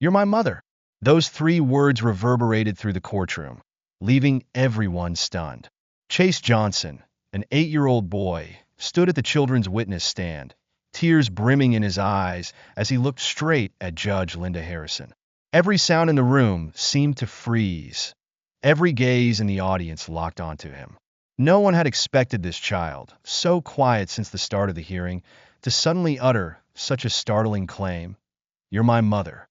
You're my mother." Those three words reverberated through the courtroom, leaving everyone stunned. Chase Johnson, an 8-year-old boy, stood at the children's witness stand, tears brimming in his eyes as he looked straight at Judge Linda Harrison. Every sound in the room seemed to freeze. Every gaze in the audience locked onto him. No one had expected this child, so quiet since the start of the hearing, to suddenly utter such a startling claim. "You're my mother."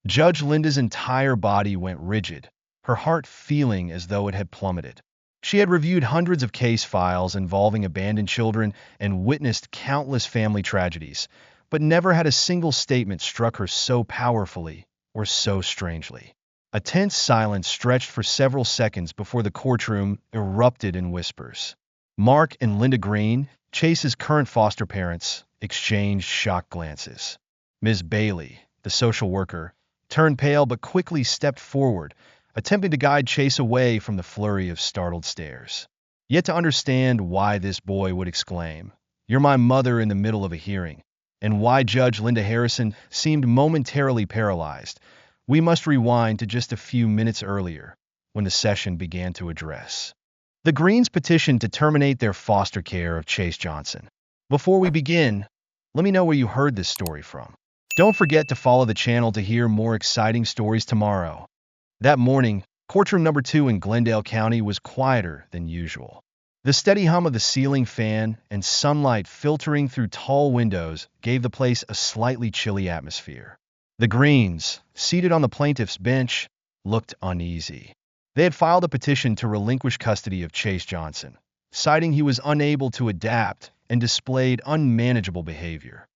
Judge Linda's entire body went rigid, her heart feeling as though it had plummeted. She had reviewed hundreds of case files involving abandoned children and witnessed countless family tragedies, but never had a single statement struck her so powerfully or so strangely. A tense silence stretched for several seconds before the courtroom erupted in whispers. Mark and Linda Green, Chase's current foster parents, exchanged shocked glances. Ms. Bailey, the social worker, turned pale but quickly stepped forward, attempting to guide Chase away from the flurry of startled stares. Yet to understand why this boy would exclaim, "You're my mother," in the middle of a hearing, and why Judge Linda Harrison seemed momentarily paralyzed, we must rewind to just a few minutes earlier, when the session began to address the Greens' petition to terminate their foster care of Chase Johnson. Before we begin, let me know where you heard this story from. Don't forget to follow the channel to hear more exciting stories tomorrow. That morning, courtroom number 2 in Glendale County was quieter than usual. The steady hum of the ceiling fan and sunlight filtering through tall windows gave the place a slightly chilly atmosphere. The Greens, seated on the plaintiff's bench, looked uneasy. They had filed a petition to relinquish custody of Chase Johnson, citing he was unable to adapt and displayed unmanageable behavior.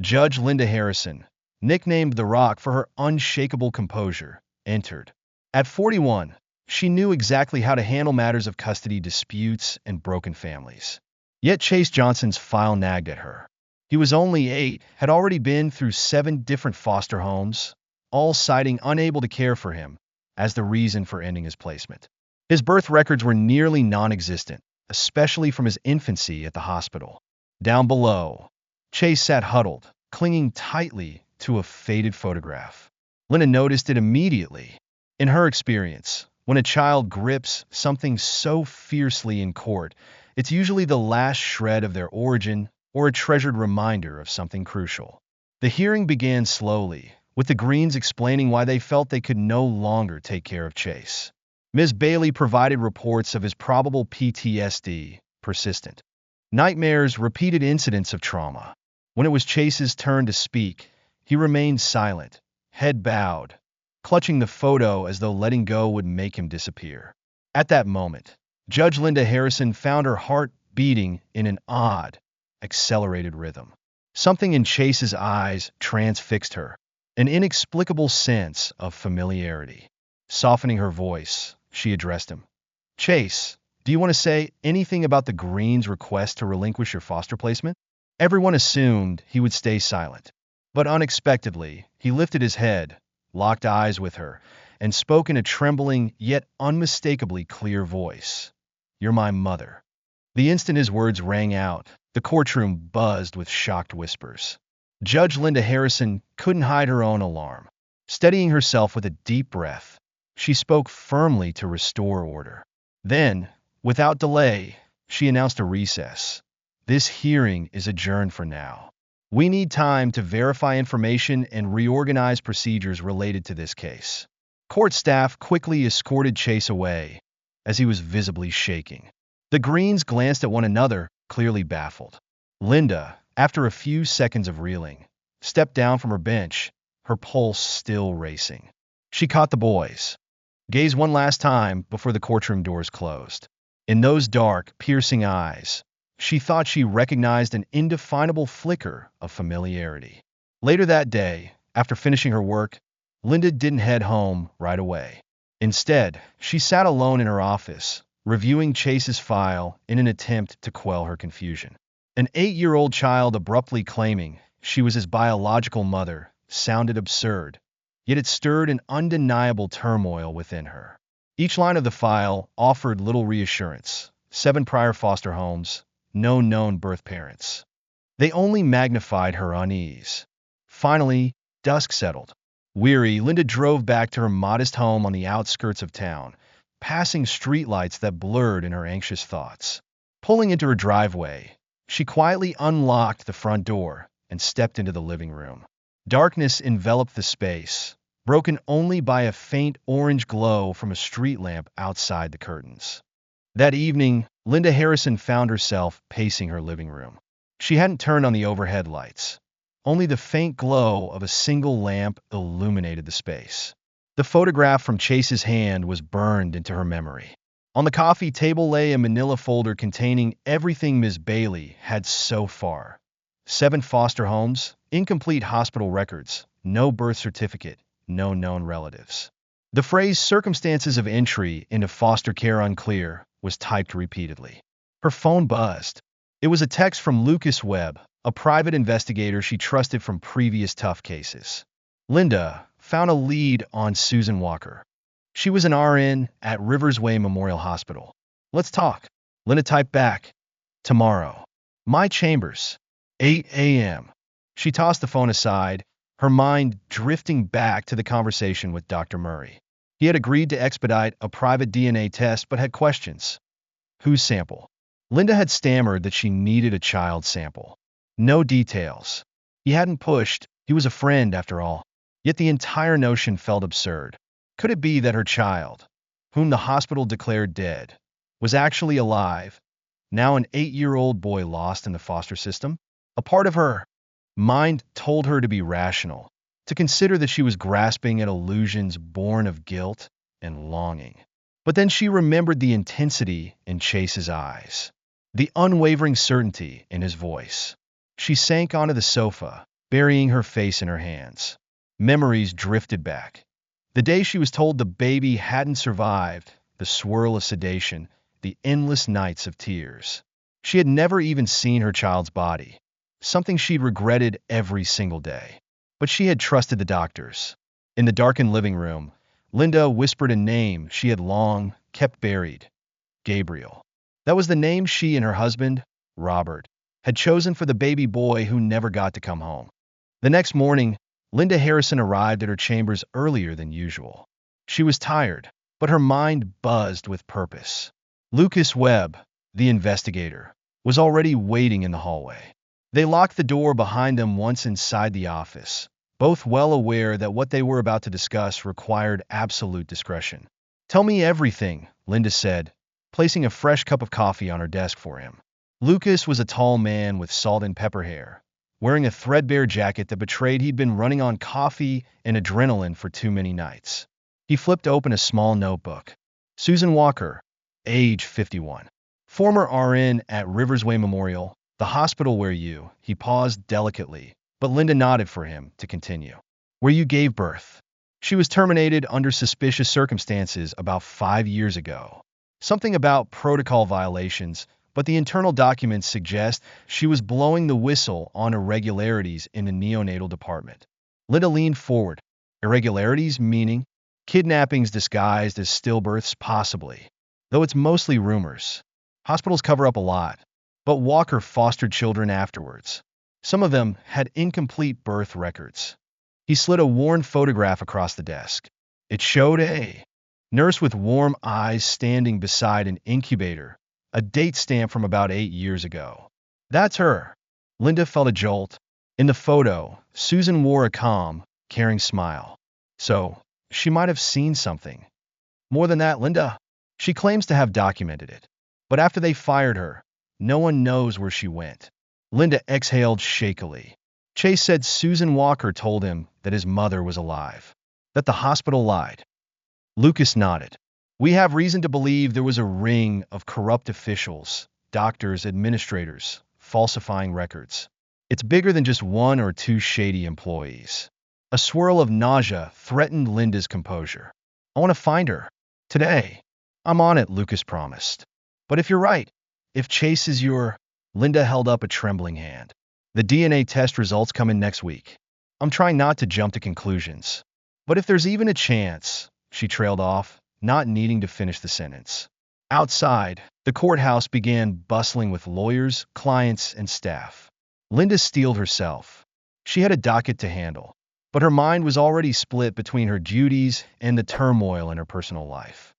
Judge Linda Harrison, nicknamed The Rock for her unshakable composure, entered. At 41, she knew exactly how to handle matters of custody disputes and broken families. Yet Chase Johnson's file nagged at her. He was only 8, had already been through 7 different foster homes, all citing unable to care for him as the reason for ending his placement. His birth records were nearly non-existent, especially from his infancy at the hospital. Down below, Chase sat huddled, clinging tightly to a faded photograph. Linda noticed it immediately. In her experience, when a child grips something so fiercely in court, it's usually the last shred of their origin or a treasured reminder of something crucial. The hearing began slowly, with the Greens explaining why they felt they could no longer take care of Chase. Ms. Bailey provided reports of his probable PTSD, persistent nightmares, repeated incidents of trauma. When it was Chase's turn to speak, he remained silent, head bowed, clutching the photo as though letting go would make him disappear. At that moment, Judge Linda Harrison found her heart beating in an odd, accelerated rhythm. Something in Chase's eyes transfixed her, an inexplicable sense of familiarity. Softening her voice, she addressed him. "Chase, do you want to say anything about the Greens' request to relinquish your foster placement?" Everyone assumed he would stay silent, but unexpectedly, he lifted his head, locked eyes with her, and spoke in a trembling yet unmistakably clear voice. "You're my mother." The instant his words rang out, the courtroom buzzed with shocked whispers. Judge Linda Harrison couldn't hide her own alarm. Steadying herself with a deep breath, she spoke firmly to restore order. Then, without delay, she announced a recess. "This hearing is adjourned for now. We need time to verify information and reorganize procedures related to this case." Court staff quickly escorted Chase away, as he was visibly shaking. The Greens glanced at one another, clearly baffled. Linda, after a few seconds of reeling, stepped down from her bench, her pulse still racing. She caught the boys' gaze one last time before the courtroom doors closed. In those dark, piercing eyes, she thought she recognized an indefinable flicker of familiarity. Later that day, after finishing her work, Linda didn't head home right away. Instead, she sat alone in her office, reviewing Chase's file in an attempt to quell her confusion. An 8-year-old child abruptly claiming she was his biological mother sounded absurd, yet it stirred an undeniable turmoil within her. Each line of the file offered little reassurance. 7 prior foster homes, no known birth parents. They only magnified her unease. Finally, dusk settled. Weary, Linda drove back to her modest home on the outskirts of town, passing streetlights that blurred in her anxious thoughts. Pulling into her driveway, she quietly unlocked the front door and stepped into the living room. Darkness enveloped the space, broken only by a faint orange glow from a street lamp outside the curtains. That evening, Linda Harrison found herself pacing her living room. She hadn't turned on the overhead lights. Only the faint glow of a single lamp illuminated the space. The photograph from Chase's hand was burned into her memory. On the coffee table lay a manila folder containing everything Ms. Bailey had so far. 7 foster homes, incomplete hospital records, no birth certificate, no known relatives. The phrase "circumstances of entry into foster care unclear" was typed repeatedly. Her phone buzzed. It was a text from Lucas Webb, a private investigator she trusted from previous tough cases. Linda found a lead on Susan Walker. She was an RN at Riversway Memorial Hospital. "Let's talk." Linda typed back, "Tomorrow. My chambers. 8 a.m. She tossed the phone aside, her mind drifting back to the conversation with Dr. Murray. He had agreed to expedite a private DNA test but had questions. Whose sample? Linda had stammered that she needed a child sample. No details. He hadn't pushed. He was a friend, after all. Yet the entire notion felt absurd. Could it be that her child, whom the hospital declared dead, was actually alive, now an 8-year-old boy lost in the foster system? A part of her mind told her to be rational, to consider that she was grasping at illusions born of guilt and longing. But then she remembered the intensity in Chase's eyes, the unwavering certainty in his voice. She sank onto the sofa, burying her face in her hands. Memories drifted back. The day she was told the baby hadn't survived, the swirl of sedation, the endless nights of tears. She had never even seen her child's body, something she'd regretted every single day. But she had trusted the doctors. In the darkened living room, Linda whispered a name she had long kept buried: Gabriel. That was the name she and her husband, Robert, had chosen for the baby boy who never got to come home. The next morning, Linda Harrison arrived at her chambers earlier than usual. She was tired, but her mind buzzed with purpose. Lucas Webb, the investigator, was already waiting in the hallway. They locked the door behind them once inside the office, both well aware that what they were about to discuss required absolute discretion. "Tell me everything," Linda said, placing a fresh cup of coffee on her desk for him. Lucas was a tall man with salt and pepper hair, wearing a threadbare jacket that betrayed he'd been running on coffee and adrenaline for too many nights. He flipped open a small notebook. Susan Walker, age 51. Former RN at Riversway Memorial, the hospital where you, he paused delicately, but Linda nodded for him to continue. Where you gave birth. She was terminated under suspicious circumstances about 5 years ago. Something about protocol violations, but the internal documents suggest she was blowing the whistle on irregularities in the neonatal department. Linda leaned forward. Irregularities meaning? Kidnappings disguised as stillbirths, possibly. Though it's mostly rumors. Hospitals cover up a lot. But Walker fostered children afterwards. Some of them had incomplete birth records. He slid a worn photograph across the desk. It showed a nurse with warm eyes standing beside an incubator, a date stamp from about 8 years ago. That's her. Linda felt a jolt. In the photo, Susan wore a calm, caring smile. So, she might have seen something. More than that, Linda. She claims to have documented it. But after they fired her, no one knows where she went. Linda exhaled shakily. Chase said Susan Walker told him that his mother was alive. That the hospital lied. Lucas nodded. We have reason to believe there was a ring of corrupt officials, doctors, administrators, falsifying records. It's bigger than just 1 or 2 shady employees. A swirl of nausea threatened Linda's composure. I want to find her. Today. I'm on it, Lucas promised. But if you're right, if Chase is your... Linda held up a trembling hand. The DNA test results come in next week. I'm trying not to jump to conclusions. But if there's even a chance, she trailed off, not needing to finish the sentence. Outside, the courthouse began bustling with lawyers, clients, and staff. Linda steeled herself. She had a docket to handle. but her mind was already split between her duties and the turmoil in her personal life.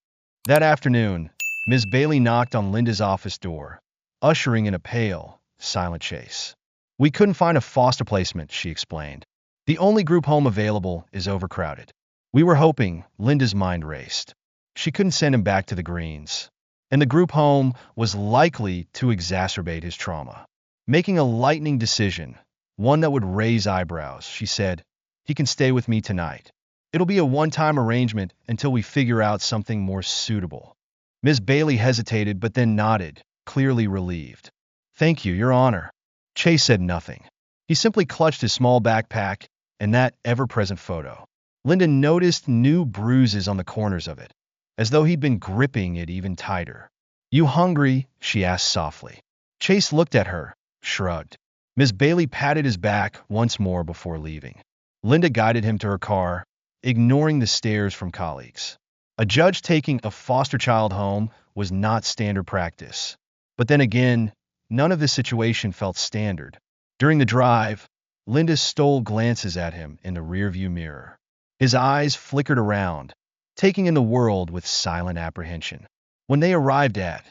That afternoon, Ms. Bailey knocked on Linda's office door, ushering in a pale, silent Chase. "We couldn't find a foster placement," she explained. "The only group home available is overcrowded." We were hoping. Linda's mind raced. She couldn't send him back to the Greens, and the group home was likely to exacerbate his trauma. Making a lightning decision, one that would raise eyebrows, she said, "He can stay with me tonight. It'll be a one-time arrangement until we figure out something more suitable." Ms. Bailey hesitated but then nodded, clearly relieved. "Thank you, Your Honor." Chase said nothing. He simply clutched his small backpack and that ever-present photo. Linda noticed new bruises on the corners of it, as though he'd been gripping it even tighter. "You hungry?" she asked softly. Chase looked at her, shrugged. Ms. Bailey patted his back once more before leaving. Linda guided him to her car, ignoring the stares from colleagues. A judge taking a foster child home was not standard practice. But then again, none of this situation felt standard. During the drive, Linda stole glances at him in the rearview mirror. His eyes flickered around, taking in the world with silent apprehension. When they arrived at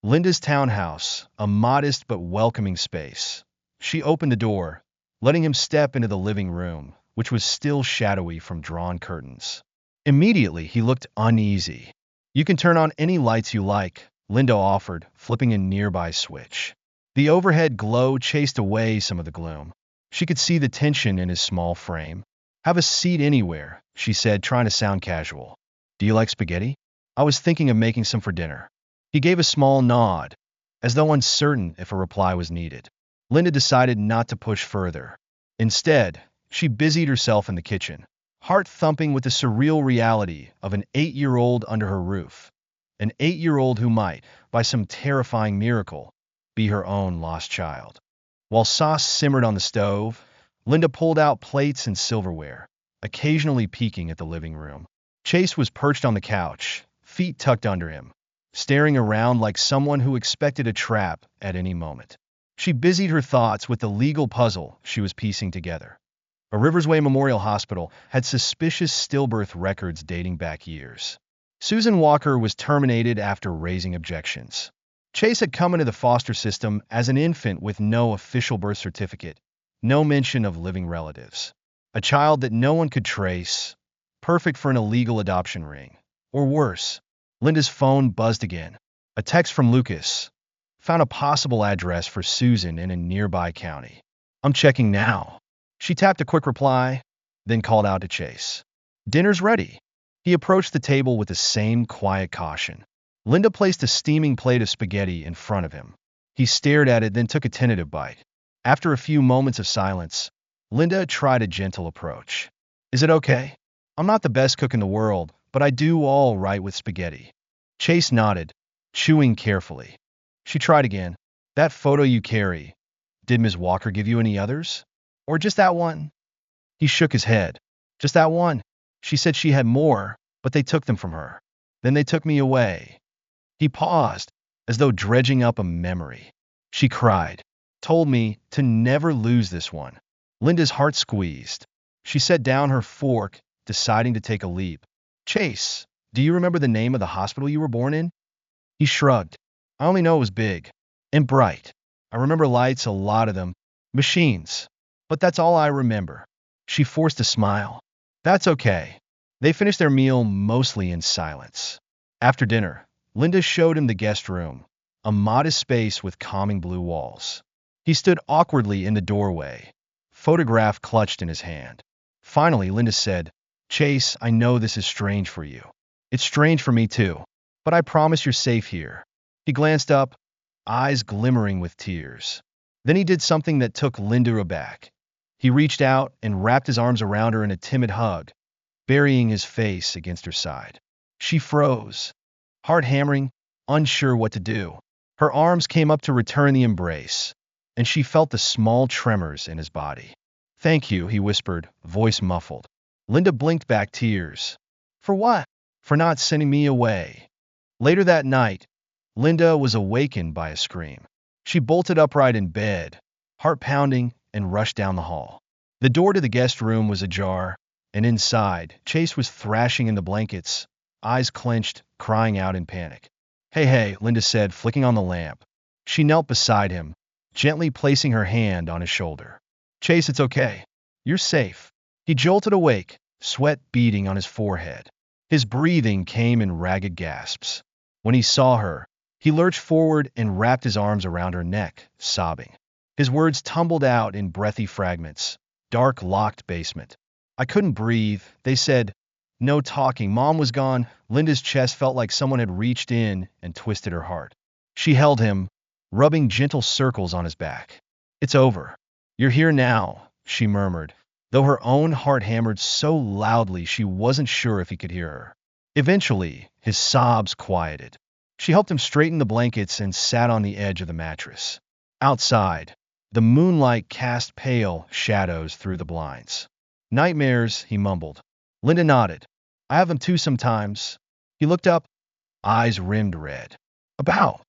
Linda's townhouse, a modest but welcoming space, she opened the door, letting him step into the living room, which was still shadowy from drawn curtains. Immediately, he looked uneasy. "You can turn on any lights you like," Linda offered, flipping a nearby switch. The overhead glow chased away some of the gloom. She could see the tension in his small frame. "Have a seat anywhere," she said, trying to sound casual. "Do you like spaghetti? I was thinking of making some for dinner." He gave a small nod, as though uncertain if a reply was needed. Linda decided not to push further. Instead, she busied herself in the kitchen, heart thumping with the surreal reality of an 8-year-old under her roof. An 8-year-old who might, by some terrifying miracle, be her own lost child. While sauce simmered on the stove, Linda pulled out plates and silverware, occasionally peeking at the living room. Chase was perched on the couch, feet tucked under him, staring around like someone who expected a trap at any moment. She busied her thoughts with the legal puzzle she was piecing together. A Riversway Memorial Hospital had suspicious stillbirth records dating back years. Susan Walker was terminated after raising objections. Chase had come into the foster system as an infant with no official birth certificate, no mention of living relatives. A child that no one could trace, perfect for an illegal adoption ring. Or worse. Linda's phone buzzed again. A text from Lucas. Found a possible address for Susan in a nearby county. "I'm checking now." She tapped a quick reply, then called out to Chase. "Dinner's ready." He approached the table with the same quiet caution. Linda placed a steaming plate of spaghetti in front of him. He stared at it, then took a tentative bite. After a few moments of silence, Linda tried a gentle approach. "Is it okay? I'm not the best cook in the world, but I do all right with spaghetti." Chase nodded, chewing carefully. She tried again. "That photo you carry, did Ms. Walker give you any others? Or just that one?" He shook his head. "Just that one. She said she had more, but they took them from her. Then they took me away." He paused, as though dredging up a memory. "She cried. Told me to never lose this one." Linda's heart squeezed. She set down her fork, deciding to take a leap. "Chase, do you remember the name of the hospital you were born in?" He shrugged. "I only know it was big. And bright. I remember lights, a lot of them. Machines. But that's all I remember." She forced a smile. "That's okay." They finished their meal mostly in silence. After dinner, Linda showed him the guest room, a modest space with calming blue walls. He stood awkwardly in the doorway, photograph clutched in his hand. Finally, Linda said, "Chase, I know this is strange for you. It's strange for me too, but I promise you're safe here." He glanced up, eyes glimmering with tears. Then he did something that took Linda aback. He reached out and wrapped his arms around her in a timid hug, burying his face against her side. She froze, heart hammering, unsure what to do. Her arms came up to return the embrace, and she felt the small tremors in his body. "Thank you," he whispered, voice muffled. Linda blinked back tears. "For what?" "For not sending me away." Later that night, Linda was awakened by a scream. She bolted upright in bed, heart pounding, and rushed down the hall. The door to the guest room was ajar, and inside, Chase was thrashing in the blankets, eyes clenched, crying out in panic. Hey, hey, Linda said, flicking on the lamp. She knelt beside him, gently placing her hand on his shoulder. Chase, it's okay. You're safe. He jolted awake, sweat beading on his forehead. His breathing came in ragged gasps. When he saw her, he lurched forward and wrapped his arms around her neck, sobbing. His words tumbled out in breathy fragments. Dark, locked basement. I couldn't breathe, they said. No talking. Mom was gone. Linda's chest felt like someone had reached in and twisted her heart. She held him, rubbing gentle circles on his back. It's over. You're here now, she murmured, though her own heart hammered so loudly she wasn't sure if he could hear her. Eventually, his sobs quieted. She helped him straighten the blankets and sat on the edge of the mattress. Outside, the moonlight cast pale shadows through the blinds. Nightmares, he mumbled. Linda nodded. I have them too sometimes. He looked up, eyes rimmed red. About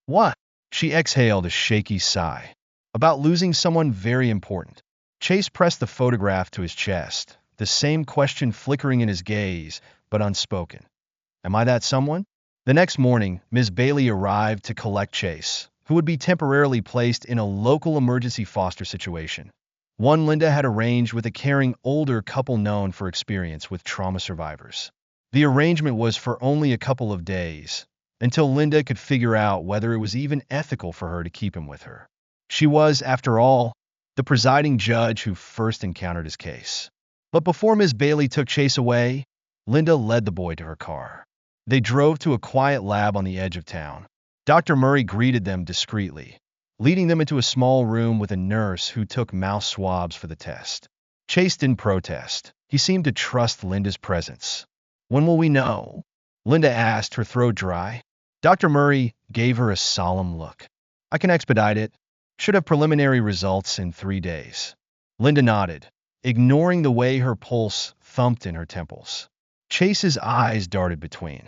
what? She exhaled a shaky sigh. About losing someone very important. Chase pressed the photograph to his chest, the same question flickering in his gaze, but unspoken. Am I that someone? The next morning, Ms. Bailey arrived to collect Chase, who would be temporarily placed in a local emergency foster situation. One Linda had arranged with a caring older couple known for experience with trauma survivors. The arrangement was for only a couple of days, until Linda could figure out whether it was even ethical for her to keep him with her. She was, after all, the presiding judge who first encountered his case. But before Ms. Bailey took Chase away, Linda led the boy to her car. They drove to a quiet lab on the edge of town. Dr. Murray greeted them discreetly, leading them into a small room with a nurse who took mouth swabs for the test. Chase didn't protest. He seemed to trust Linda's presence. When will we know? Linda asked, her throat dry. Dr. Murray gave her a solemn look. I can expedite it. Should have preliminary results in 3 days. Linda nodded, ignoring the way her pulse thumped in her temples. Chase's eyes darted between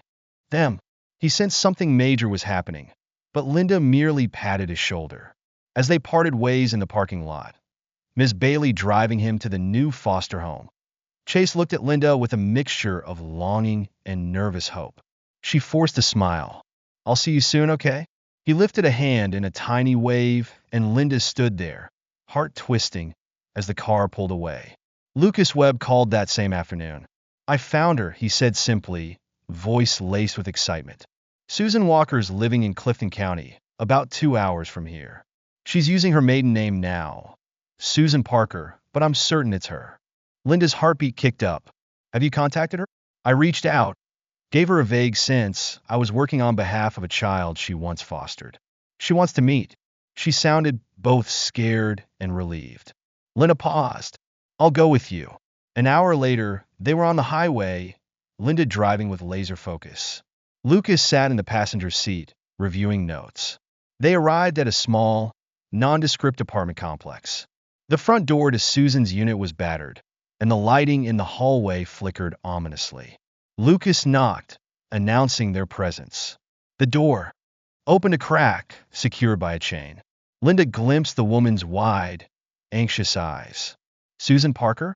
them. He sensed something major was happening, but Linda merely patted his shoulder. As they parted ways in the parking lot, Ms. Bailey driving him to the new foster home, Chase looked at Linda with a mixture of longing and nervous hope. She forced a smile. I'll see you soon, okay? He lifted a hand in a tiny wave, and Linda stood there, heart twisting, as the car pulled away. Lucas Webb called that same afternoon. I found her, he said simply, voice laced with excitement. Susan Walker's living in Clifton County, about 2 hours from here. She's using her maiden name now, Susan Parker, but I'm certain it's her. Linda's heartbeat kicked up. Have you contacted her? I reached out, gave her a vague sense I was working on behalf of a child she once fostered. She wants to meet. She sounded both scared and relieved. Linda paused. I'll go with you. An hour later, they were on the highway, Linda driving with laser focus. Lucas sat in the passenger seat, reviewing notes. They arrived at a small, nondescript apartment complex. The front door to Susan's unit was battered, and the lighting in the hallway flickered ominously. Lucas knocked, announcing their presence. The door opened a crack, secured by a chain. Linda glimpsed the woman's wide, anxious eyes. Susan Parker?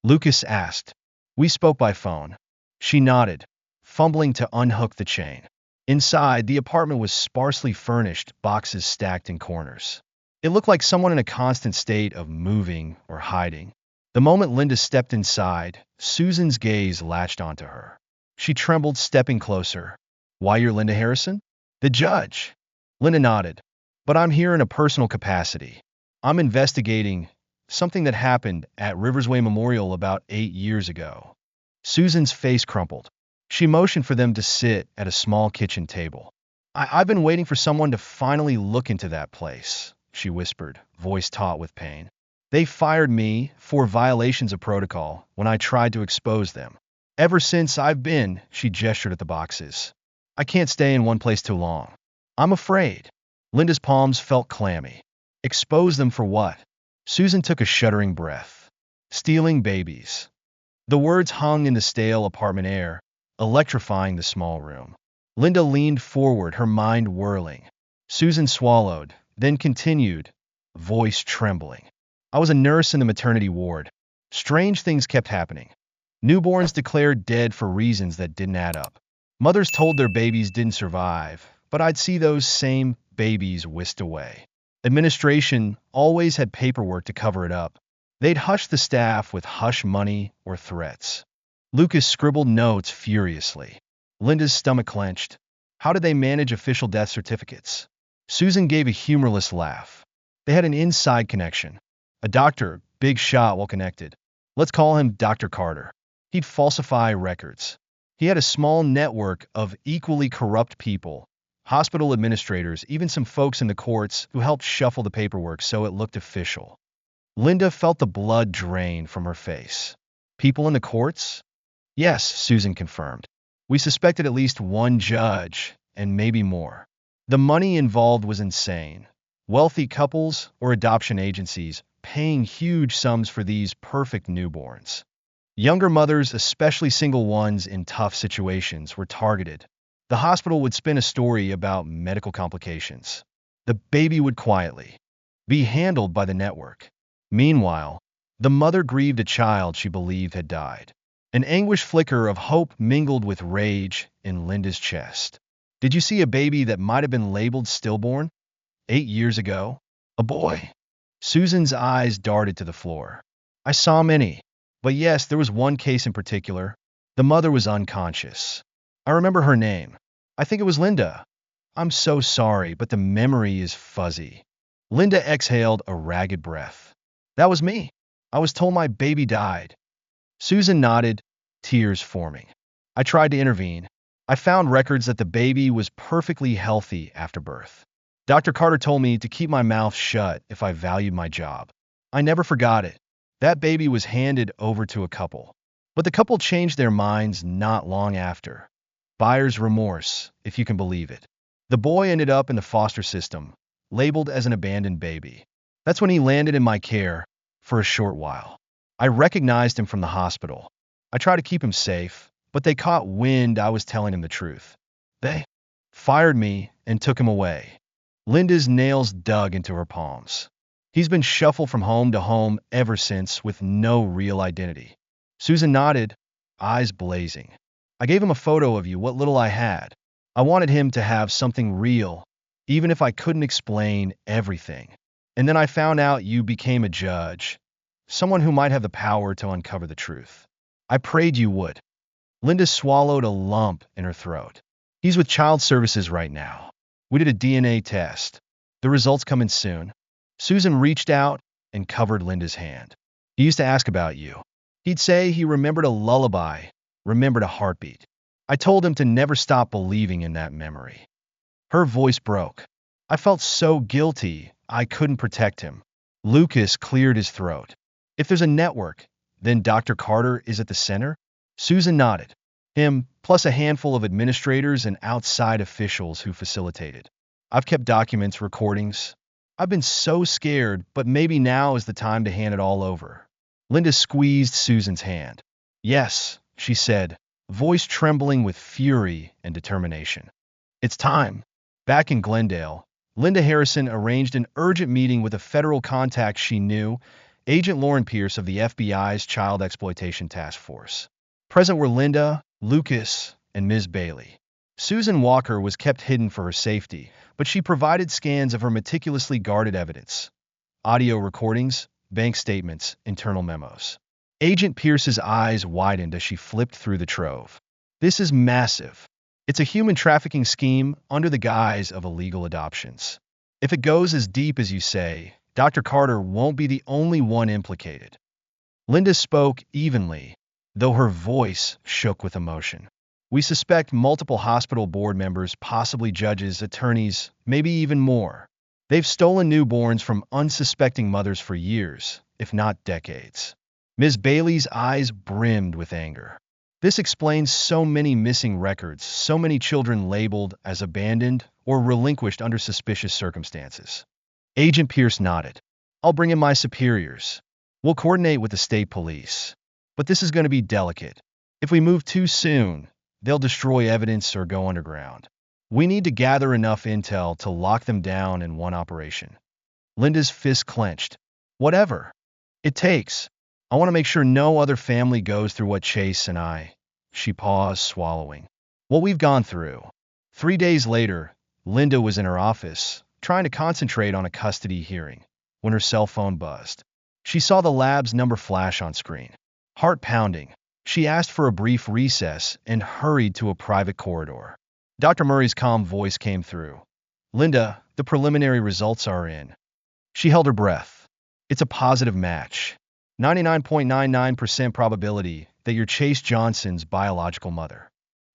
Lucas asked. We spoke by phone. She nodded, fumbling to unhook the chain. Inside, the apartment was sparsely furnished, boxes stacked in corners. It looked like someone in a constant state of moving or hiding. The moment Linda stepped inside, Susan's gaze latched onto her. She trembled, stepping closer. Why, you're Linda Harrison? The judge. Linda nodded. But I'm here in a personal capacity. I'm investigating something that happened at Riversway Memorial about 8 years ago. Susan's face crumpled. She motioned for them to sit at a small kitchen table. I've been waiting for someone to finally look into that place, she whispered, voice taut with pain. They fired me for violations of protocol when I tried to expose them. Ever since I've been, she gestured at the boxes. I can't stay in one place too long. I'm afraid. Linda's palms felt clammy. Expose them for what? Susan took a shuddering breath. Stealing babies. The words hung in the stale apartment air, electrifying the small room. Linda leaned forward, her mind whirling. Susan swallowed, then continued, voice trembling. I was a nurse in the maternity ward. Strange things kept happening. Newborns declared dead for reasons that didn't add up. Mothers told their babies didn't survive, but I'd see those same babies whisked away. Administration always had paperwork to cover it up. They'd hush the staff with hush money or threats. Lucas scribbled notes furiously. Linda's stomach clenched. How did they manage official death certificates? Susan gave a humorless laugh. They had an inside connection. A doctor, big shot well connected. Let's call him Dr. Carter. He'd falsify records. He had a small network of equally corrupt people, hospital administrators, even some folks in the courts who helped shuffle the paperwork so it looked official. Linda felt the blood drain from her face. People in the courts? Yes, Susan confirmed. We suspected at least one judge, and maybe more. The money involved was insane. Wealthy couples or adoption agencies paying huge sums for these perfect newborns. Younger mothers, especially single ones in tough situations, were targeted. The hospital would spin a story about medical complications. The baby would quietly be handled by the network. Meanwhile, the mother grieved a child she believed had died. An anguished flicker of hope mingled with rage in Linda's chest. Did you see a baby that might have been labeled stillborn? 8 years ago? A boy. Susan's eyes darted to the floor. I saw many. But yes, there was one case in particular. The mother was unconscious. I remember her name. I think it was Linda. I'm so sorry, but the memory is fuzzy. Linda exhaled a ragged breath. That was me. I was told my baby died. Susan nodded, tears forming. I tried to intervene. I found records that the baby was perfectly healthy after birth. Dr. Carter told me to keep my mouth shut if I valued my job. I never forgot it. That baby was handed over to a couple. But the couple changed their minds not long after. Buyer's remorse, if you can believe it. The boy ended up in the foster system, labeled as an abandoned baby. That's when he landed in my care for a short while. I recognized him from the hospital. I tried to keep him safe, but they caught wind I was telling him the truth. They fired me and took him away. Linda's nails dug into her palms. He's been shuffled from home to home ever since with no real identity. Susan nodded, eyes blazing. I gave him a photo of you, what little I had. I wanted him to have something real, even if I couldn't explain everything. And then I found out you became a judge, someone who might have the power to uncover the truth. I prayed you would. Linda swallowed a lump in her throat. He's with Child Services right now. We did a DNA test. The results coming soon. Susan reached out and covered Linda's hand. He used to ask about you. He'd say he remembered a lullaby, remembered a heartbeat. I told him to never stop believing in that memory. Her voice broke. I felt so guilty I couldn't protect him. Lucas cleared his throat. If there's a network, then Dr. Carter is at the center? Susan nodded. Him, plus a handful of administrators and outside officials who facilitated. I've kept documents, recordings. I've been so scared, but maybe now is the time to hand it all over. Linda squeezed Susan's hand. Yes, she said, voice trembling with fury and determination. It's time. Back in Glendale, Linda Harrison arranged an urgent meeting with a federal contact she knew, Agent Lauren Pierce of the FBI's Child Exploitation Task Force. Present were Linda, Lucas, and Ms. Bailey. Susan Walker was kept hidden for her safety, but she provided scans of her meticulously guarded evidence. Audio recordings, bank statements, internal memos. Agent Pierce's eyes widened as she flipped through the trove. This is massive. It's a human trafficking scheme under the guise of illegal adoptions. If it goes as deep as you say, Dr. Carter won't be the only one implicated. Linda spoke evenly, though her voice shook with emotion. We suspect multiple hospital board members, possibly judges, attorneys, maybe even more. They've stolen newborns from unsuspecting mothers for years, if not decades. Ms. Bailey's eyes brimmed with anger. This explains so many missing records, so many children labeled as abandoned or relinquished under suspicious circumstances. Agent Pierce nodded. I'll bring in my superiors. We'll coordinate with the state police. But this is going to be delicate. If we move too soon, they'll destroy evidence or go underground. We need to gather enough intel to lock them down in one operation. Linda's fist clenched. Whatever. It takes. I want to make sure no other family goes through what Chase and I. She paused, swallowing. What we've gone through. 3 days later, Linda was in her office, trying to concentrate on a custody hearing, when her cell phone buzzed. She saw the lab's number flash on screen. Heart pounding, she asked for a brief recess and hurried to a private corridor. Dr. Murray's calm voice came through. Linda, the preliminary results are in. She held her breath. It's a positive match. 99.99% probability that you're Chase Johnson's biological mother.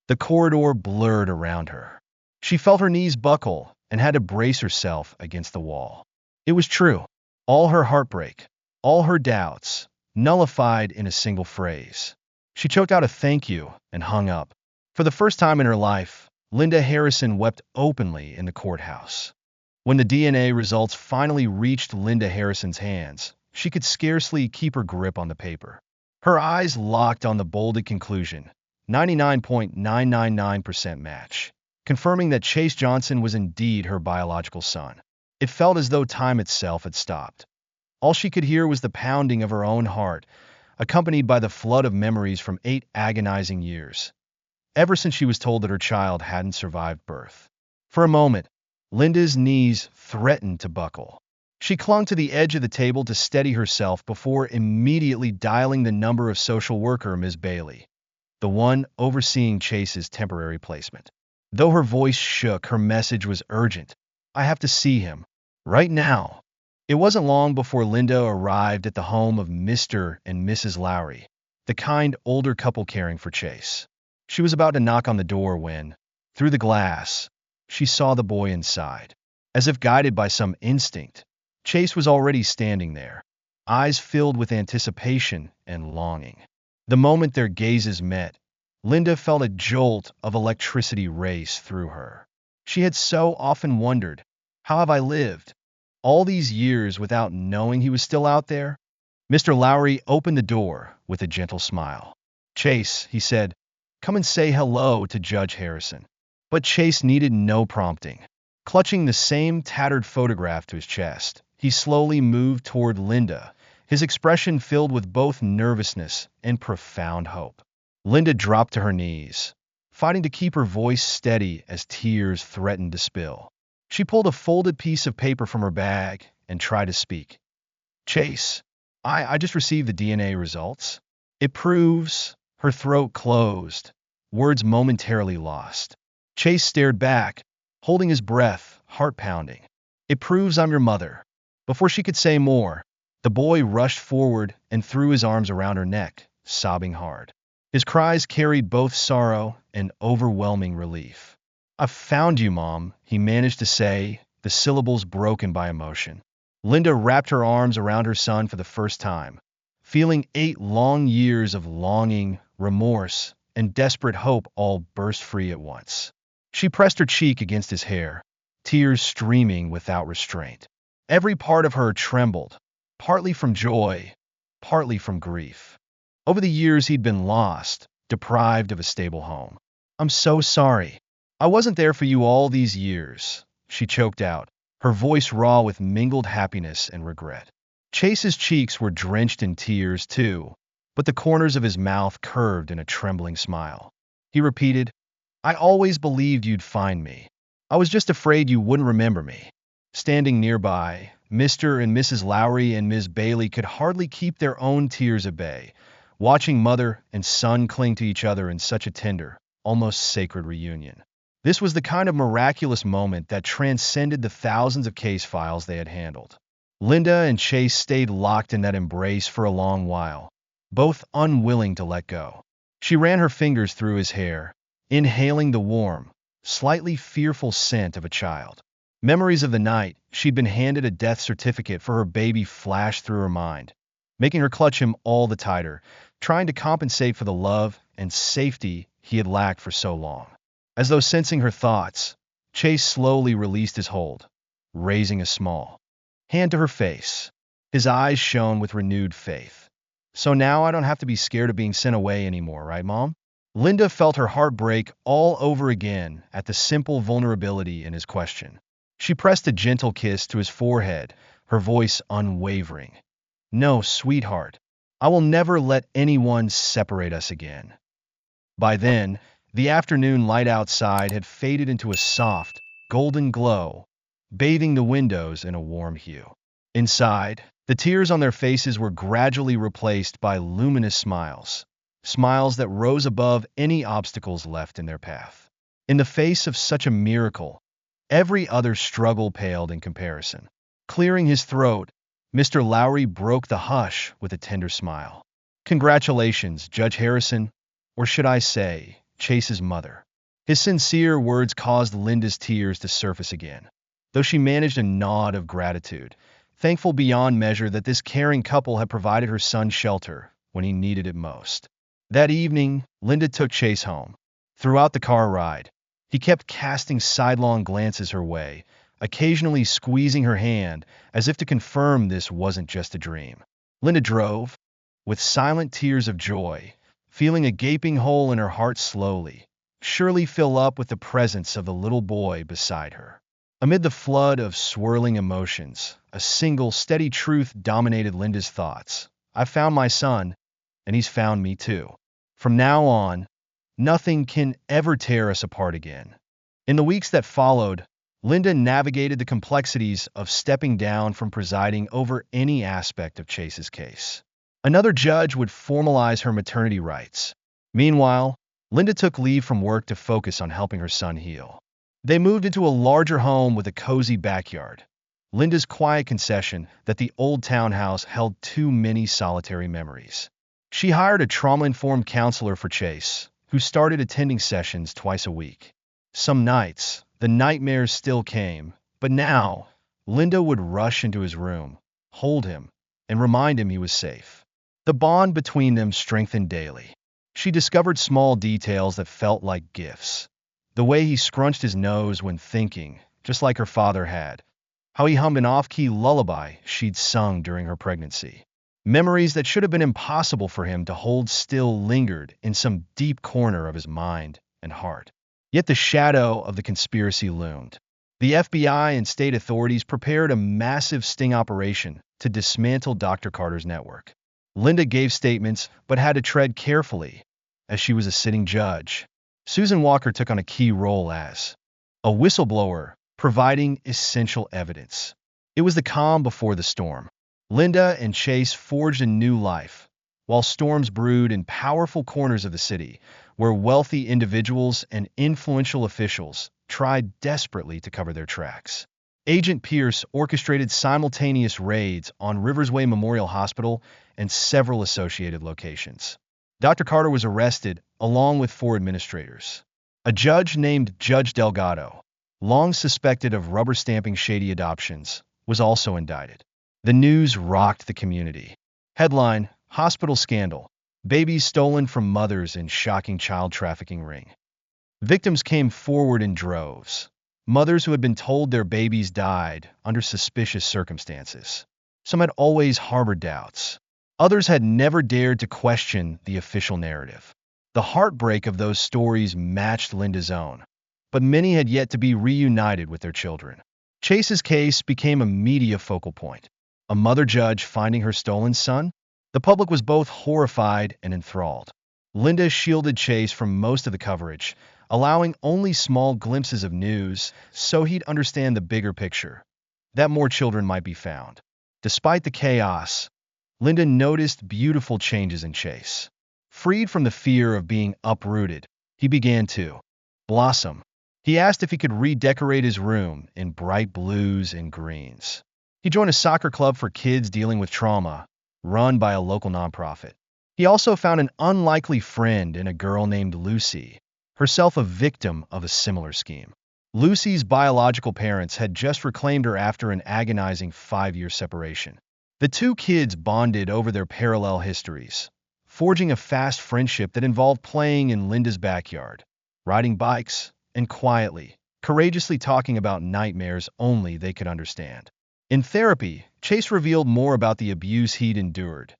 The corridor blurred around her. She felt her knees buckle and had to brace herself against the wall. It was true. All her heartbreak, all her doubts, nullified in a single phrase. She choked out a thank you and hung up. For the first time in her life, Linda Harrison wept openly in the courthouse. When the DNA results finally reached Linda Harrison's hands, she could scarcely keep her grip on the paper. Her eyes locked on the bolded conclusion, 99.999% match, confirming that Chase Johnson was indeed her biological son. It felt as though time itself had stopped. All she could hear was the pounding of her own heart, accompanied by the flood of memories from 8 agonizing years, ever since she was told that her child hadn't survived birth. For a moment, Linda's knees threatened to buckle. She clung to the edge of the table to steady herself before immediately dialing the number of social worker Ms. Bailey, the one overseeing Chase's temporary placement. Though her voice shook, her message was urgent. I have to see him. Right now. It wasn't long before Linda arrived at the home of Mr. and Mrs. Lowry, the kind older couple caring for Chase. She was about to knock on the door when, through the glass, she saw the boy inside. As if guided by some instinct, Chase was already standing there, eyes filled with anticipation and longing. The moment their gazes met, Linda felt a jolt of electricity race through her. She had so often wondered, how have I lived all these years without knowing he was still out there? Mr. Lowry opened the door with a gentle smile. Chase, he said, come and say hello to Judge Harrison. But Chase needed no prompting. Clutching the same tattered photograph to his chest, he slowly moved toward Linda, his expression filled with both nervousness and profound hope. Linda dropped to her knees, fighting to keep her voice steady as tears threatened to spill. She pulled a folded piece of paper from her bag and tried to speak. Chase, I just received the DNA results. It proves... Her throat closed, words momentarily lost. Chase stared back, holding his breath, heart pounding. It proves I'm your mother. Before she could say more, the boy rushed forward and threw his arms around her neck, sobbing hard. His cries carried both sorrow and overwhelming relief. I found you, Mom, he managed to say, the syllables broken by emotion. Linda wrapped her arms around her son for the first time, feeling 8 long years of longing, remorse, and desperate hope all burst free at once. She pressed her cheek against his hair, tears streaming without restraint. Every part of her trembled, partly from joy, partly from grief. Over the years he'd been lost, deprived of a stable home. I'm so sorry. I wasn't there for you all these years, she choked out, her voice raw with mingled happiness and regret. Chase's cheeks were drenched in tears, too, but the corners of his mouth curved in a trembling smile. He repeated, I always believed you'd find me. I was just afraid you wouldn't remember me. Standing nearby, Mr. and Mrs. Lowry and Ms. Bailey could hardly keep their own tears at bay, watching mother and son cling to each other in such a tender, almost sacred reunion. This was the kind of miraculous moment that transcended the thousands of case files they had handled. Linda and Chase stayed locked in that embrace for a long while, both unwilling to let go. She ran her fingers through his hair, inhaling the warm, slightly fearful scent of a child. Memories of the night she'd been handed a death certificate for her baby flashed through her mind, making her clutch him all the tighter, trying to compensate for the love and safety he had lacked for so long. As though sensing her thoughts, Chase slowly released his hold, raising a small hand to her face. His eyes shone with renewed faith. So now I don't have to be scared of being sent away anymore, right, Mom? Linda felt her heart break all over again at the simple vulnerability in his question. She pressed a gentle kiss to his forehead, her voice unwavering. "No, sweetheart. I will never let anyone separate us again." By then, the afternoon light outside had faded into a soft, golden glow, bathing the windows in a warm hue. Inside, the tears on their faces were gradually replaced by luminous smiles, smiles that rose above any obstacles left in their path. In the face of such a miracle, every other struggle paled in comparison. Clearing his throat, Mr. Lowry broke the hush with a tender smile. "Congratulations, Judge Harrison, or should I say, Chase's mother." His sincere words caused Linda's tears to surface again, though she managed a nod of gratitude, thankful beyond measure that this caring couple had provided her son shelter when he needed it most. That evening, Linda took Chase home. Throughout the car ride, he kept casting sidelong glances her way, occasionally squeezing her hand as if to confirm this wasn't just a dream. Linda drove, with silent tears of joy, feeling a gaping hole in her heart slowly, surely fill up with the presence of the little boy beside her. Amid the flood of swirling emotions, a single steady truth dominated Linda's thoughts. "I found my son, and he's found me too. From now on, nothing can ever tear us apart again." In the weeks that followed, Linda navigated the complexities of stepping down from presiding over any aspect of Chase's case. Another judge would formalize her maternity rights. Meanwhile, Linda took leave from work to focus on helping her son heal. They moved into a larger home with a cozy backyard. Linda's quiet concession that the old townhouse held too many solitary memories. She hired a trauma-informed counselor for Chase, who started attending sessions twice a week. Some nights, the nightmares still came, but now, Linda would rush into his room, hold him, and remind him he was safe. The bond between them strengthened daily. She discovered small details that felt like gifts. The way he scrunched his nose when thinking, just like her father had. How he hummed an off-key lullaby she'd sung during her pregnancy. Memories that should have been impossible for him to hold still lingered in some deep corner of his mind and heart. Yet the shadow of the conspiracy loomed. The FBI and state authorities prepared a massive sting operation to dismantle Dr. Carter's network. Linda gave statements but had to tread carefully, as she was a sitting judge. Susan Walker took on a key role as a whistleblower, providing essential evidence. It was the calm before the storm. Linda and Chase forged a new life, while storms brewed in powerful corners of the city, where wealthy individuals and influential officials tried desperately to cover their tracks. Agent Pierce orchestrated simultaneous raids on Riversway Memorial Hospital and several associated locations. Dr. Carter was arrested, along with 4 administrators. A judge named Judge Delgado, long suspected of rubber-stamping shady adoptions, was also indicted. The news rocked the community. Headline: Hospital Scandal. Babies stolen from mothers in shocking child trafficking ring. Victims came forward in droves. Mothers who had been told their babies died under suspicious circumstances. Some had always harbored doubts. Others had never dared to question the official narrative. The heartbreak of those stories matched Linda's own, but many had yet to be reunited with their children. Chase's case became a media focal point. A mother judge finding her stolen son? The public was both horrified and enthralled. Linda shielded Chase from most of the coverage, allowing only small glimpses of news so he'd understand the bigger picture, that more children might be found. Despite the chaos, Linda noticed beautiful changes in Chase. Freed from the fear of being uprooted, he began to blossom. He asked if he could redecorate his room in bright blues and greens. He joined a soccer club for kids dealing with trauma, run by a local nonprofit. He also found an unlikely friend in a girl named Lucy, herself a victim of a similar scheme. Lucy's biological parents had just reclaimed her after an agonizing 5-year separation. The 2 kids bonded over their parallel histories, forging a fast friendship that involved playing in Linda's backyard, riding bikes, and quietly, courageously talking about nightmares only they could understand. In therapy, Chase revealed more about the abuse he'd endured.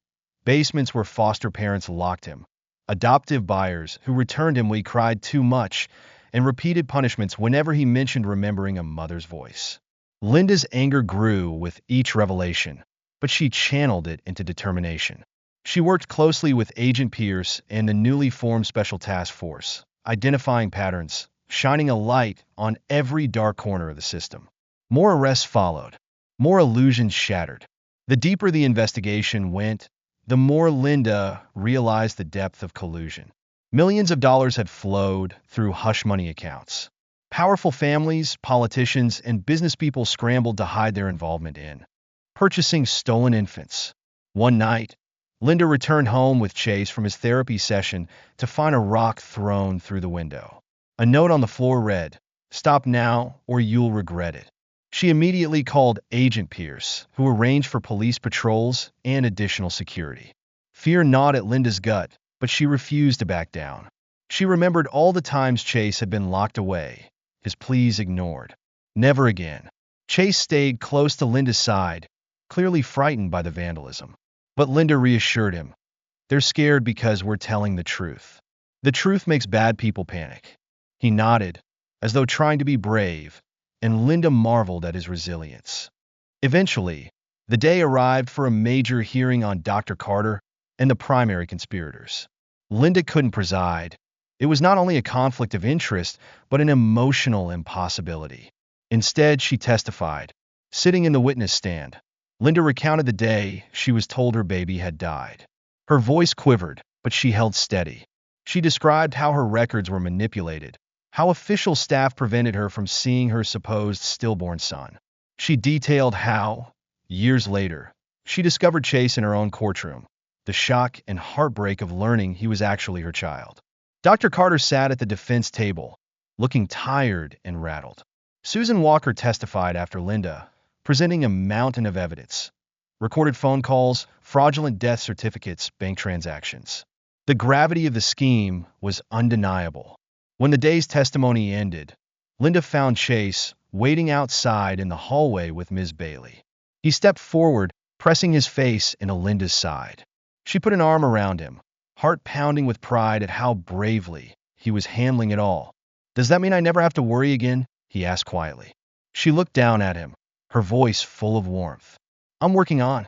Basements where foster parents locked him, adoptive buyers who returned him when he cried too much, and repeated punishments whenever he mentioned remembering a mother's voice. Linda's anger grew with each revelation, but she channeled it into determination. She worked closely with Agent Pierce and the newly formed Special Task Force, identifying patterns, shining a light on every dark corner of the system. More arrests followed, more illusions shattered. The deeper the investigation went, the more Linda realized the depth of collusion. Millions of dollars had flowed through hush money accounts. Powerful families, politicians, and business people scrambled to hide their involvement in purchasing stolen infants. One night, Linda returned home with Chase from his therapy session to find a rock thrown through the window. A note on the floor read, "Stop now or you'll regret it." She immediately called Agent Pierce, who arranged for police patrols and additional security. Fear gnawed at Linda's gut, but she refused to back down. She remembered all the times Chase had been locked away, his pleas ignored. Never again. Chase stayed close to Linda's side, clearly frightened by the vandalism. But Linda reassured him. "They're scared because we're telling the truth. The truth makes bad people panic." He nodded, as though trying to be brave, and Linda marveled at his resilience. Eventually, the day arrived for a major hearing on Dr. Carter and the primary conspirators. Linda couldn't preside. It was not only a conflict of interest, but an emotional impossibility. Instead, she testified, sitting in the witness stand. Linda recounted the day she was told her baby had died. Her voice quivered, but she held steady. She described how her records were manipulated, how official staff prevented her from seeing her supposed stillborn son. She detailed how, years later, she discovered Chase in her own courtroom, the shock and heartbreak of learning he was actually her child. Dr. Carter sat at the defense table, looking tired and rattled. Susan Walker testified after Linda, presenting a mountain of evidence: recorded phone calls, fraudulent death certificates, bank transactions. The gravity of the scheme was undeniable. When the day's testimony ended, Linda found Chase waiting outside in the hallway with Ms. Bailey. He stepped forward, pressing his face into Linda's side. She put an arm around him, heart pounding with pride at how bravely he was handling it all. "Does that mean I never have to worry again?" he asked quietly. She looked down at him, her voice full of warmth. "I'm working on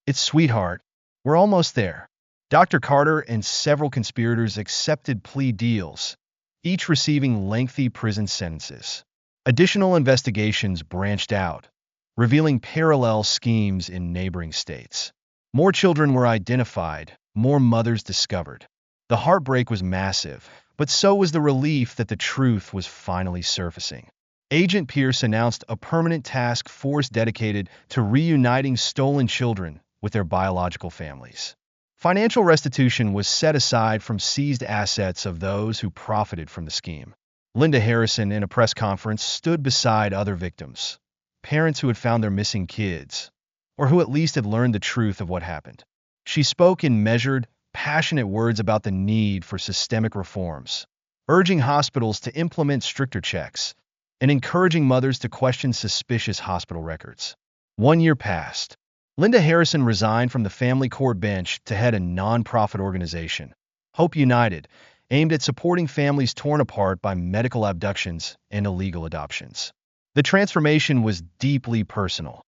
it, sweetheart. We're almost there." Dr. Carter and several conspirators accepted plea deals, each receiving lengthy prison sentences. Additional investigations branched out, revealing parallel schemes in neighboring states. More children were identified, more mothers discovered. The heartbreak was massive, but so was the relief that the truth was finally surfacing. Agent Pierce announced a permanent task force dedicated to reuniting stolen children with their biological families. Financial restitution was set aside from seized assets of those who profited from the scheme. Linda Harrison, in a press conference, stood beside other victims, parents who had found their missing kids, or who at least had learned the truth of what happened. She spoke in measured, passionate words about the need for systemic reforms, urging hospitals to implement stricter checks, and encouraging mothers to question suspicious hospital records. 1 year passed. Linda Harrison resigned from the family court bench to head a nonprofit organization, Hope United, aimed at supporting families torn apart by medical abductions and illegal adoptions. The transformation was deeply personal.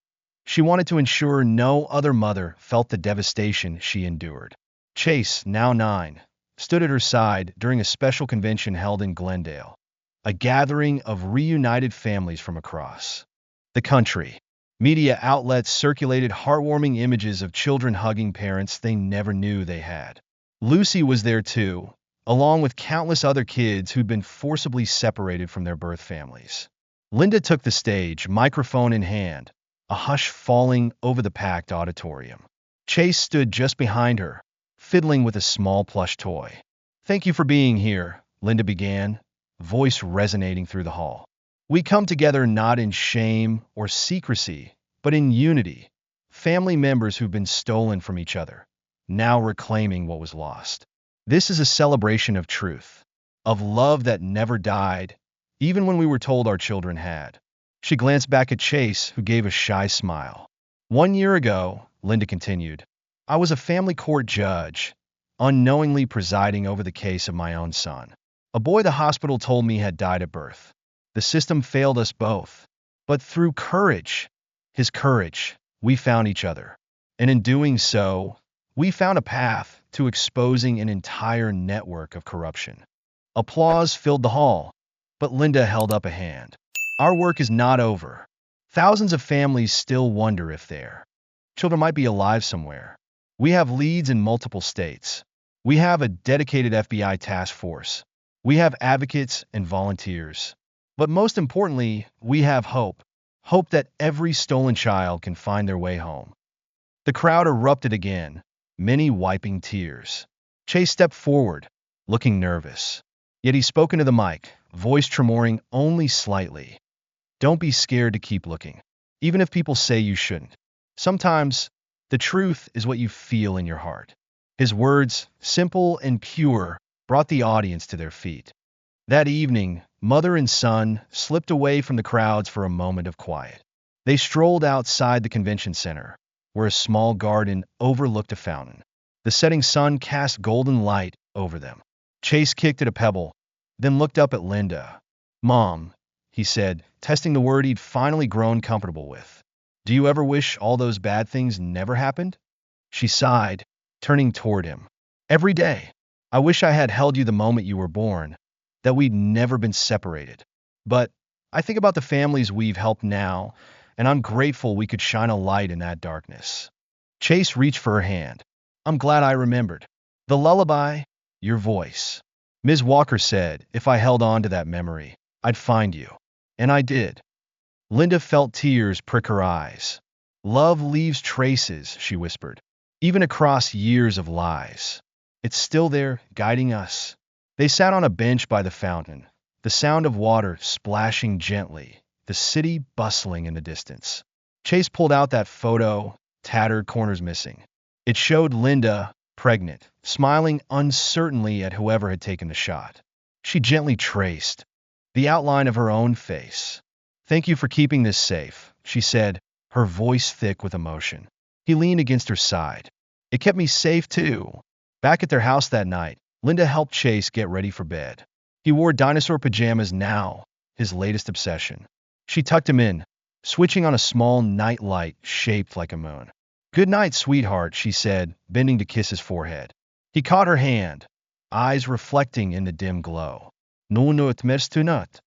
She wanted to ensure no other mother felt the devastation she endured. Chase, now 9, stood at her side during a special convention held in Glendale, a gathering of reunited families from across the country. Media outlets circulated heartwarming images of children hugging parents they never knew they had. Lucy was there too, along with countless other kids who'd been forcibly separated from their birth families. Linda took the stage, microphone in hand, a hush falling over the packed auditorium. Chase stood just behind her, fiddling with a small plush toy. "Thank you for being here," Linda began, voice resonating through the hall. "We come together not in shame or secrecy, but in unity. Family members who've been stolen from each other, now reclaiming what was lost. This is a celebration of truth, of love that never died, even when we were told our children had." She glanced back at Chase, who gave a shy smile. "1 year ago," Linda continued, "I was a family court judge, unknowingly presiding over the case of my own son. A boy the hospital told me had died at birth. The system failed us both. But through courage, his courage, we found each other. And in doing so, we found a path to exposing an entire network of corruption. Applause filled the hall, but Linda held up a hand. Our work is not over. Thousands of families still wonder if their children might be alive somewhere. We have leads in multiple states. We have a dedicated FBI task force. We have advocates and volunteers. But most importantly, we have hope. Hope that every stolen child can find their way home. The crowd erupted again, many wiping tears. Chase stepped forward, looking nervous. Yet he spoke into the mic, voice tremoring only slightly. Don't be scared to keep looking, even if people say you shouldn't. Sometimes, the truth is what you feel in your heart. His words, simple and pure, brought the audience to their feet. That evening, mother and son slipped away from the crowds for a moment of quiet. They strolled outside the convention center, where a small garden overlooked a fountain. The setting sun cast golden light over them. Chase kicked at a pebble, then looked up at Linda. "Mom," he said, testing the word he'd finally grown comfortable with. "Do you ever wish all those bad things never happened?" She sighed, turning toward him. "Every day. I wish I had held you the moment you were born, that we'd never been separated. But I think about the families we've helped now, and I'm grateful we could shine a light in that darkness." Chase reached for her hand. "I'm glad I remembered. The lullaby, your voice." Ms. Walker said, "If I held on to that memory, I'd find you." And I did. Linda felt tears prick her eyes. "Love leaves traces," she whispered, "even across years of lies. It's still there, guiding us." They sat on a bench by the fountain, the sound of water splashing gently, the city bustling in the distance. Chase pulled out that photo, tattered corners missing. It showed Linda, pregnant, smiling uncertainly at whoever had taken the shot. She gently traced the outline of her own face. "Thank you for keeping this safe," she said, her voice thick with emotion. He leaned against her side. "It kept me safe, too." Back at their house that night, Linda helped Chase get ready for bed. He wore dinosaur pajamas now, his latest obsession. She tucked him in, switching on a small night light shaped like a moon. "Good night, sweetheart," she said, bending to kiss his forehead. He caught her hand, eyes reflecting in the dim glow. "No, no, it matters to not."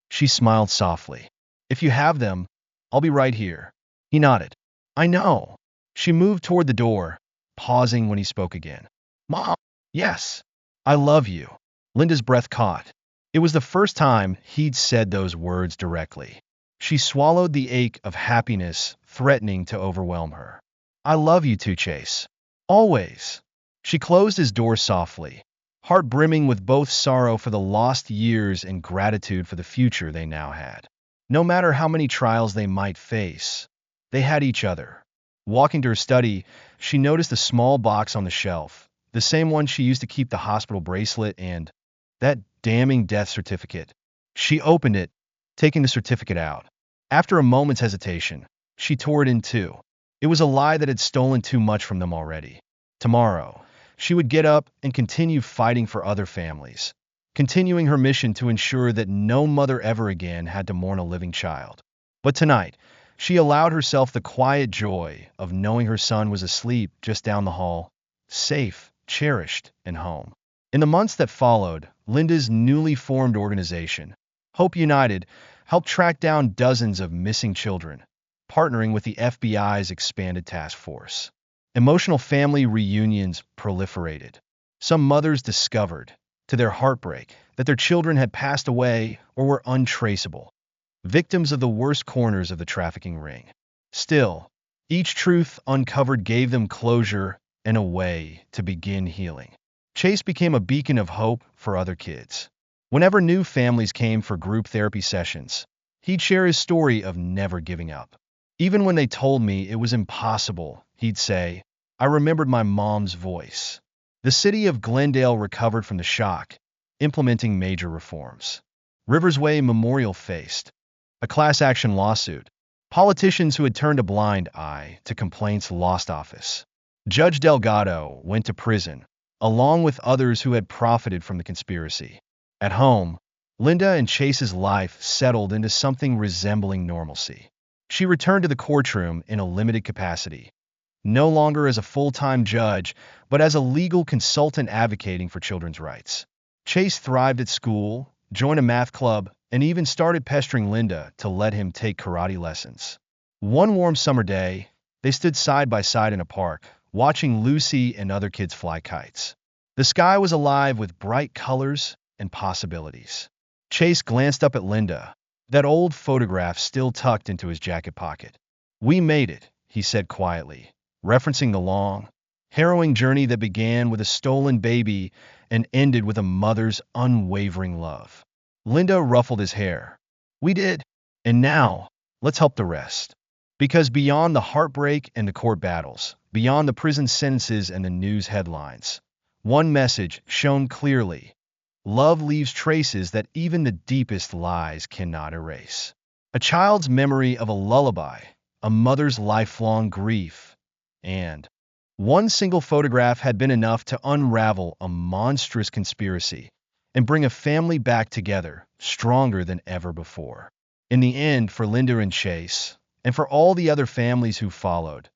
She smiled softly. "If you have them, I'll be right here." He nodded. "I know." She moved toward the door, pausing when he spoke again. "Mom." "Yes. I love you." Linda's breath caught. It was the first time he'd said those words directly. She swallowed the ache of happiness threatening to overwhelm her. "I love you too, Chase. Always." She closed his door softly, heart brimming with both sorrow for the lost years and gratitude for the future they now had. No matter how many trials they might face, they had each other. Walking to her study, she noticed a small box on the shelf, the same one she used to keep the hospital bracelet and that damning death certificate. She opened it, taking the certificate out. After a moment's hesitation, she tore it in two. It was a lie that had stolen too much from them already. Tomorrow, she would get up and continue fighting for other families, continuing her mission to ensure that no mother ever again had to mourn a living child. But tonight, she allowed herself the quiet joy of knowing her son was asleep just down the hall, safe, cherished, and home. In the months that followed, Linda's newly formed organization, Hope United, helped track down dozens of missing children, partnering with the FBI's expanded task force. Emotional family reunions proliferated. Some mothers discovered, to their heartbreak, that their children had passed away or were untraceable, victims of the worst corners of the trafficking ring. Still, each truth uncovered gave them closure and a way to begin healing. Chase became a beacon of hope for other kids. Whenever new families came for group therapy sessions, he'd share his story of never giving up. "Even when they told me it was impossible," he'd say, "I remembered my mom's voice." The city of Glendale recovered from the shock, implementing major reforms. Riversway Memorial faced a class action lawsuit. Politicians who had turned a blind eye to complaints lost office. Judge Delgado went to prison, along with others who had profited from the conspiracy. At home, Linda and Chase's life settled into something resembling normalcy. She returned to the courtroom in a limited capacity, no longer as a full-time judge, but as a legal consultant advocating for children's rights. Chase thrived at school, joined a math club, and even started pestering Linda to let him take karate lessons. One warm summer day, they stood side by side in a park, watching Lucy and other kids fly kites. The sky was alive with bright colors and possibilities. Chase glanced up at Linda, that old photograph still tucked into his jacket pocket. "We made it," he said quietly, referencing the long, harrowing journey that began with a stolen baby and ended with a mother's unwavering love. Linda ruffled his hair. "We did. And now, let's help the rest." Because beyond the heartbreak and the court battles, beyond the prison sentences and the news headlines, one message shone clearly: love leaves traces that even the deepest lies cannot erase. A child's memory of a lullaby, a mother's lifelong grief, and one single photograph had been enough to unravel a monstrous conspiracy and bring a family back together, stronger than ever before. In the end, for Linda and Chase, and for all the other families who followed,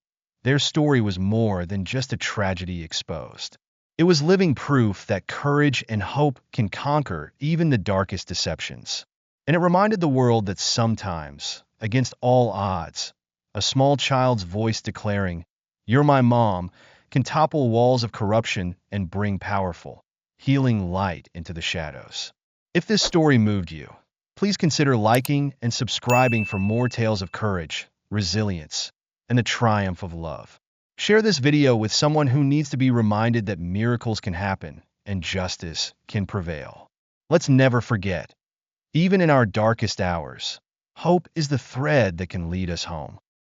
their story was more than just a tragedy exposed. It was living proof that courage and hope can conquer even the darkest deceptions. And it reminded the world that sometimes, against all odds, a small child's voice declaring, "You're my mom," can topple walls of corruption and bring powerful, healing light into the shadows. If this story moved you, please consider liking and subscribing for more tales of courage, resilience, and the triumph of love. Share this video with someone who needs to be reminded that miracles can happen and justice can prevail. Let's never forget, even in our darkest hours, hope is the thread that can lead us home.